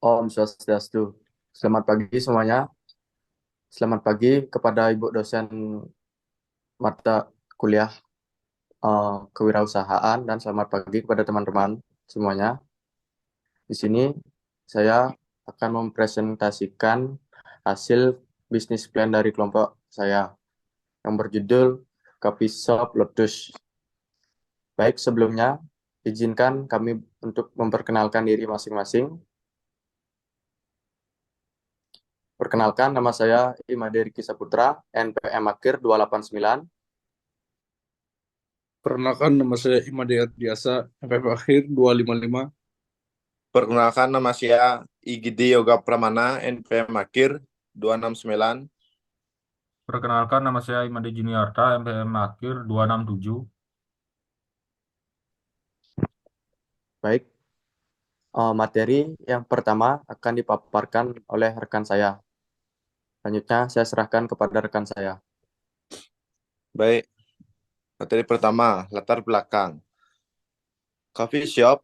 Om Swastiastu. Selamat pagi semuanya. Selamat pagi kepada Ibu dosen mata kuliah kewirausahaan dan selamat pagi kepada teman-teman semuanya. Di sini saya akan mempresentasikan hasil bisnis plan dari kelompok saya yang berjudul Coffee Shop Lotus. Baik, sebelumnya izinkan kami untuk memperkenalkan diri masing-masing. Perkenalkan, nama saya Imade Riki Saputra, NPM Akhir 289. Perkenalkan, nama saya Imade Ardiasa, FF Akhir 255. Perkenalkan, nama saya Igede Yoga Pramana, NPM Akhir 269. Perkenalkan, nama saya Imade Juniarta, MPM Akhir 267. Baik, materi yang pertama akan dipaparkan oleh rekan saya. Selanjutnya saya serahkan kepada rekan saya. Baik, materi pertama, latar belakang. Coffee Shop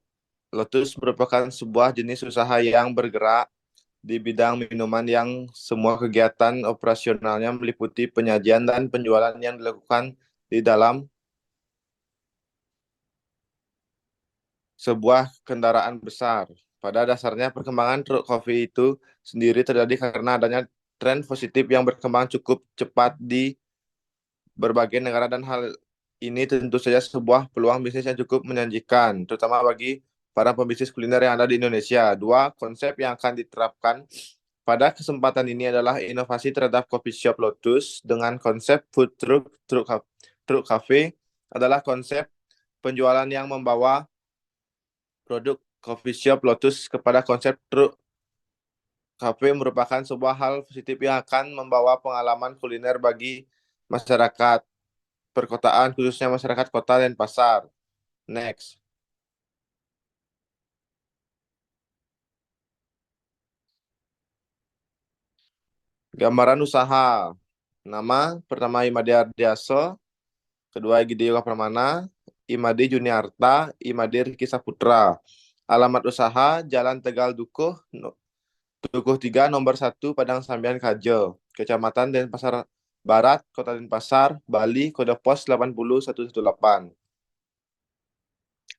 Lotus merupakan sebuah jenis usaha yang bergerak di bidang minuman yang semua kegiatan operasionalnya meliputi penyajian dan penjualan yang dilakukan di dalam sebuah kendaraan besar. Pada dasarnya perkembangan truk coffee itu sendiri terjadi karena adanya tren positif yang berkembang cukup cepat di berbagai negara, dan hal ini tentu saja sebuah peluang bisnis yang cukup menjanjikan, terutama bagi para pembisnis kuliner yang ada di Indonesia. Dua konsep yang akan diterapkan pada kesempatan ini adalah inovasi terhadap Coffee Shop Lotus dengan konsep food truck, truk cafe adalah konsep penjualan yang membawa produk Coffee Shop Lotus kepada konsep truk cafe merupakan sebuah hal positif yang akan membawa pengalaman kuliner bagi masyarakat perkotaan, khususnya masyarakat kota dan pasar. Next. Gambaran usaha. Nama pertama Imade Ardiaso, kedua Igede Yoga Pramana, Imade Juniarta, Imade Riki Saputra. Alamat usaha Jalan Tegal Dukuh, Dukuh 3, nomor 1, Padang Sambian Kajo, Kecamatan Denpasar Barat, Kota Denpasar, Bali, kode pos 80118.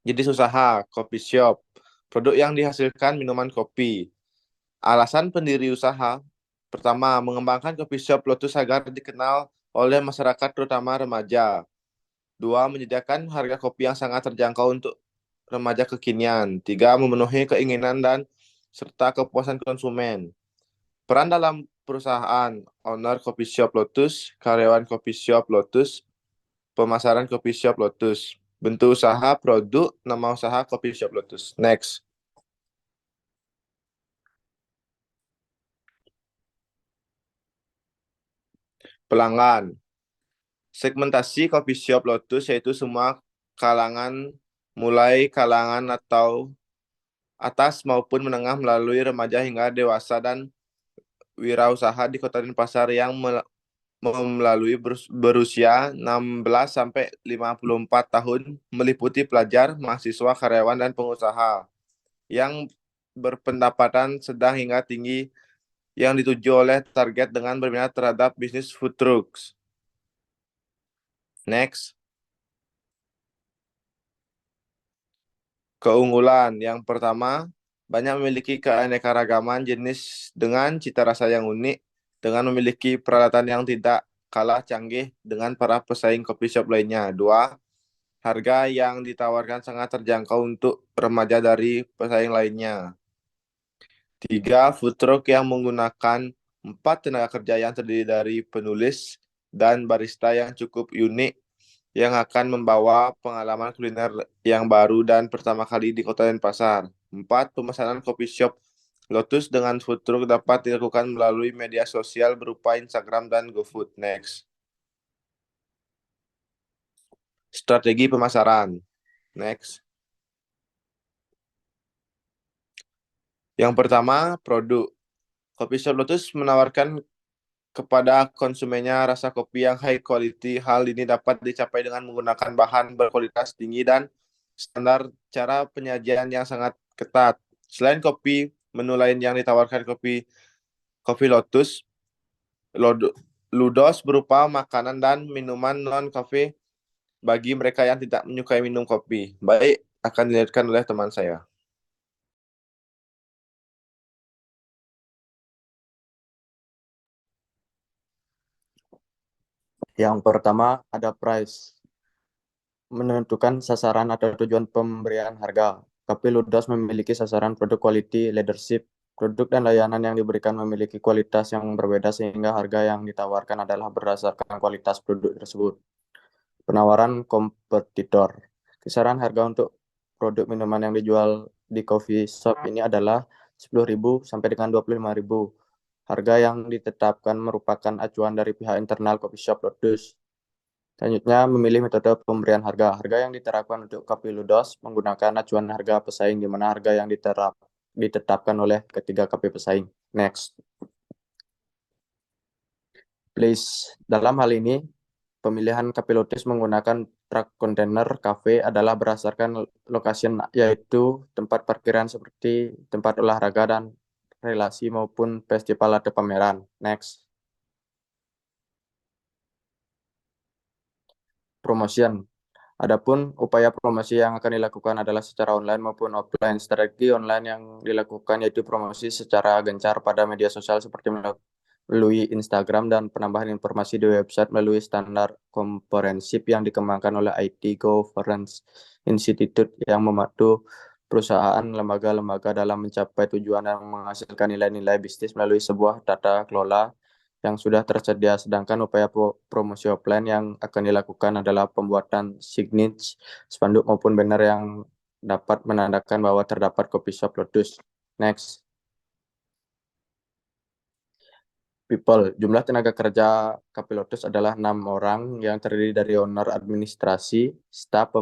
Jenis usaha, coffee shop. Produk yang dihasilkan minuman kopi. Alasan pendiri usaha, pertama, mengembangkan coffee shop Lotus agar dikenal oleh masyarakat terutama remaja. Dua, menyediakan harga kopi yang sangat terjangkau untuk remaja kekinian. Tiga, memenuhi keinginan dan serta kepuasan konsumen. Peran dalam perusahaan, owner coffee shop Lotus, karyawan coffee shop Lotus, pemasaran coffee shop Lotus. Bentuk usaha, produk, nama usaha coffee shop Lotus. Next. Pelanggan. Segmentasi coffee shop Lotus yaitu semua kalangan, mulai kalangan atau atas maupun menengah melalui remaja hingga dewasa dan wirausaha di Kota Denpasar yang melalui berusia 16 sampai 54 tahun, meliputi pelajar, mahasiswa, karyawan, dan pengusaha yang berpendapatan sedang hingga tinggi yang dituju oleh target dengan berminat terhadap bisnis food trucks. Next. Keunggulan yang pertama, banyak memiliki keanekaragaman jenis dengan cita rasa yang unik, dengan memiliki peralatan yang tidak kalah canggih dengan para pesaing kopi shop lainnya. Dua, harga yang ditawarkan sangat terjangkau untuk remaja dari pesaing lainnya. Tiga, food truck yang menggunakan 4 tenaga kerja yang terdiri dari penulis dan barista yang cukup unik, yang akan membawa pengalaman kuliner yang baru dan pertama kali di Kota Denpasar. 4. Pemesanan kopi shop Lotus dengan food truck dapat dilakukan melalui media sosial berupa Instagram dan GoFood. Next. Strategi pemasaran. Next. Yang pertama, produk. Kopi shop Lotus menawarkan kepada konsumennya rasa kopi yang high quality. Hal ini dapat dicapai dengan menggunakan bahan berkualitas tinggi dan standar cara penyajian yang sangat ketat. Selain kopi menu lain yang ditawarkan Kopi Lotus. Ludos berupa makanan dan minuman non-kopi bagi mereka yang tidak menyukai minum kopi. Baik, akan dilanjutkan oleh teman saya. Yang pertama ada price, menentukan sasaran atau tujuan pemberian harga. Kopi Ludos memiliki sasaran produk quality leadership. Produk dan layanan yang diberikan memiliki kualitas yang berbeda sehingga harga yang ditawarkan adalah berdasarkan kualitas produk tersebut. Penawaran kompetitor. Kisaran harga untuk produk minuman yang dijual di coffee shop ini adalah 10.000 sampai dengan 25.000. Harga yang ditetapkan merupakan acuan dari pihak internal coffee shop Lotus. Selanjutnya, memilih metode pemberian harga. Harga yang diterapkan untuk kopi Ludos menggunakan acuan harga pesaing, di mana harga yang ditetapkan oleh ketiga kopi pesaing. Next. Please. Dalam hal ini, pemilihan kopi Lotus menggunakan truk kontainer cafe adalah berdasarkan location, yaitu tempat parkiran seperti tempat olahraga dan relasi maupun festival atau pameran. Next. Promotion. Adapun upaya promosi yang akan dilakukan adalah secara online maupun offline. Strategi online yang dilakukan yaitu promosi secara gencar pada media sosial seperti melalui Instagram dan penambahan informasi di website melalui standar komprehensif yang dikembangkan oleh IT Governance Institute yang membantu perusahaan lembaga-lembaga dalam mencapai tujuan dan menghasilkan nilai-nilai bisnis melalui sebuah tata kelola yang sudah tersedia, sedangkan upaya promosi offline yang akan dilakukan adalah pembuatan signage, spanduk maupun banner yang dapat menandakan bahwa terdapat coffee shop Lotus. Next. People. Jumlah tenaga kerja Kopi Lotus adalah 6 orang yang terdiri dari owner administrasi, staf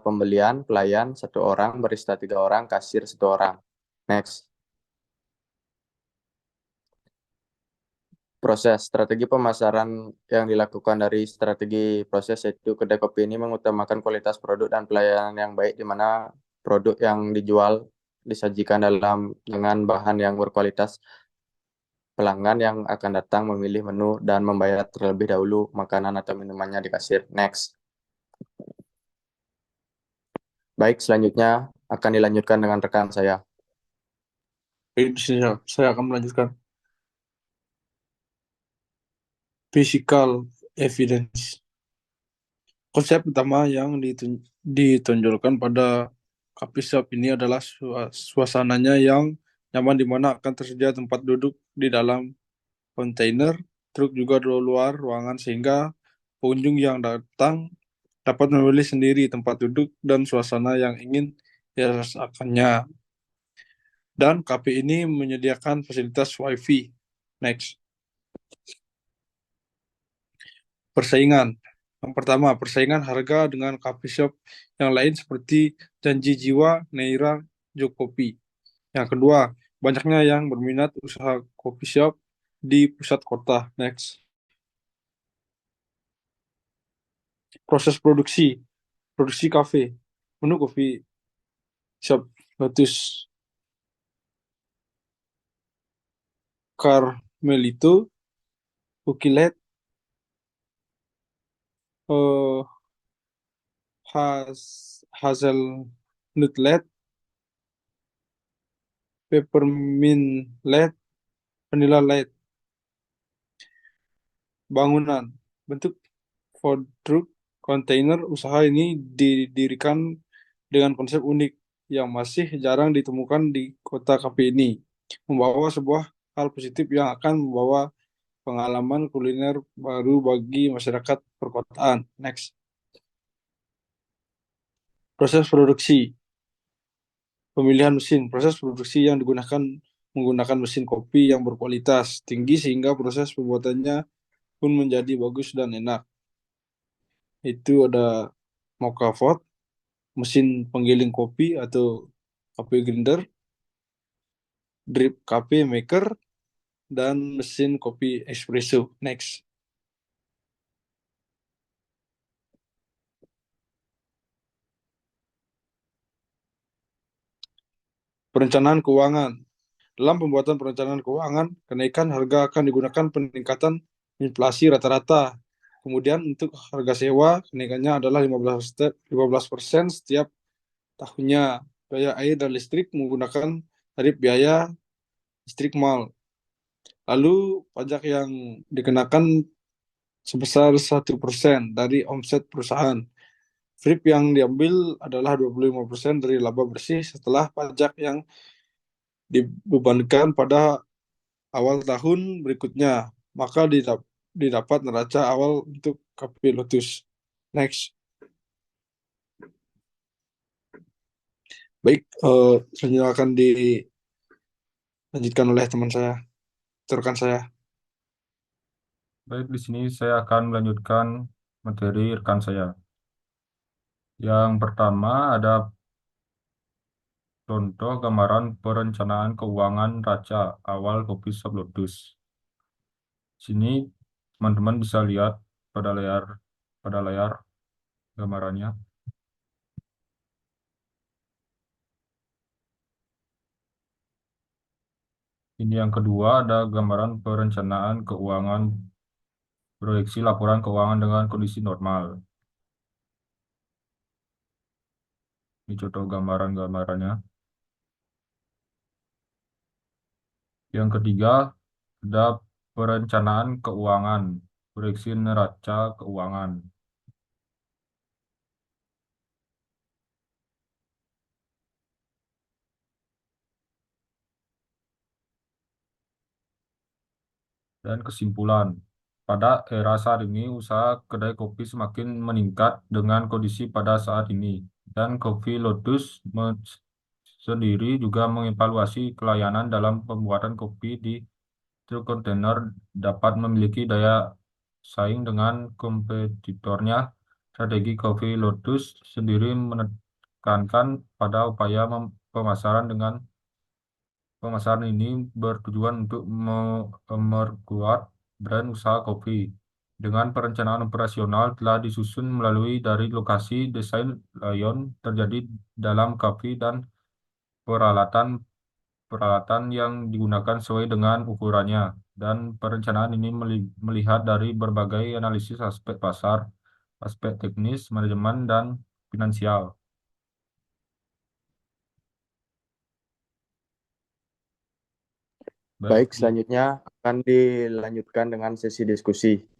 pembelian, pelayan 1 orang, barista 3 orang, kasir 1 orang. Next. Proses strategi pemasaran yang dilakukan dari strategi proses yaitu kedai kopi ini mengutamakan kualitas produk dan pelayanan yang baik, di mana produk yang dijual disajikan dengan bahan yang berkualitas. Pelanggan yang akan datang memilih menu dan membayar terlebih dahulu makanan atau minumannya di kasir. Next. Baik, selanjutnya akan dilanjutkan dengan rekan saya. Di sini saya akan melanjutkan. Physical evidence. Konsep utama yang ditonjolkan pada coffee shop ini adalah suasananya yang nyaman, di mana akan tersedia tempat duduk di dalam kontainer, truk juga di luar ruangan, sehingga pengunjung yang datang dapat memilih sendiri tempat duduk dan suasana yang ingin dirasakannya. Dan kafe ini menyediakan fasilitas Wi-Fi. Next. Persaingan. Yang pertama, persaingan harga dengan coffee shop yang lain seperti Janji Jiwa, Neira, Jokopi. Yang kedua, banyaknya yang berminat usaha coffee shop di pusat kota. Next. Proses produksi. Produksi kafe. Menu coffee shop Lotus Carmelito, Ukilet, Hazelnut, Peppermint LED, Vanilla LED. Bangunan. Bentuk food truck container. Usaha ini didirikan dengan konsep unik yang masih jarang ditemukan di kota kafe ini, membawa sebuah hal positif yang akan membawa pengalaman kuliner baru bagi masyarakat perkotaan. Next. Proses produksi. Pemilihan mesin. Proses produksi yang digunakan menggunakan mesin kopi yang berkualitas tinggi sehingga proses pembuatannya pun menjadi bagus dan enak. Itu ada mocha pot, mesin penggiling kopi atau coffee grinder, drip coffee maker, dan mesin kopi espresso. Next. Perencanaan keuangan. Dalam pembuatan perencanaan keuangan, kenaikan harga akan digunakan peningkatan inflasi rata-rata. Kemudian untuk harga sewa, kenaikannya adalah 15% setiap tahunnya. Biaya air dan listrik menggunakan tarif biaya listrik mal. Lalu pajak yang dikenakan sebesar 1% dari omset perusahaan. FRIP yang diambil adalah 25% dari laba bersih setelah pajak yang dibebankan pada awal tahun berikutnya. Maka didapat neraca awal untuk KP Lotus. Next. Baik, selanjutnya akan dilanjutkan oleh teman saya, rekan saya. Baik, di sini saya akan melanjutkan materi rekan saya. Yang pertama ada contoh gambaran perencanaan keuangan raca awal Kopi Shop Lotus. Sini teman-teman bisa lihat pada layar gambarannya. Ini yang kedua ada gambaran perencanaan keuangan proyeksi laporan keuangan dengan kondisi normal. Ini contoh gambarannya. Yang ketiga ada perencanaan keuangan, proyeksi neraca keuangan. Dan kesimpulan, pada era saat ini usaha kedai kopi semakin meningkat dengan kondisi pada saat ini. Dan Kopi Lotus sendiri juga mengevaluasi pelayanan dalam pembuatan kopi di truk kontainer dapat memiliki daya saing dengan kompetitornya. Strategi Kopi Lotus sendiri menekankan pada upaya pemasaran ini bertujuan untuk memperkuat brand usaha kopi. Dengan perencanaan operasional telah disusun melalui dari lokasi, desain layout terjadi dalam kopi dan peralatan yang digunakan sesuai dengan ukurannya. Dan perencanaan ini melihat dari berbagai analisis aspek pasar, aspek teknis, manajemen, dan finansial. Baik, selanjutnya akan dilanjutkan dengan sesi diskusi.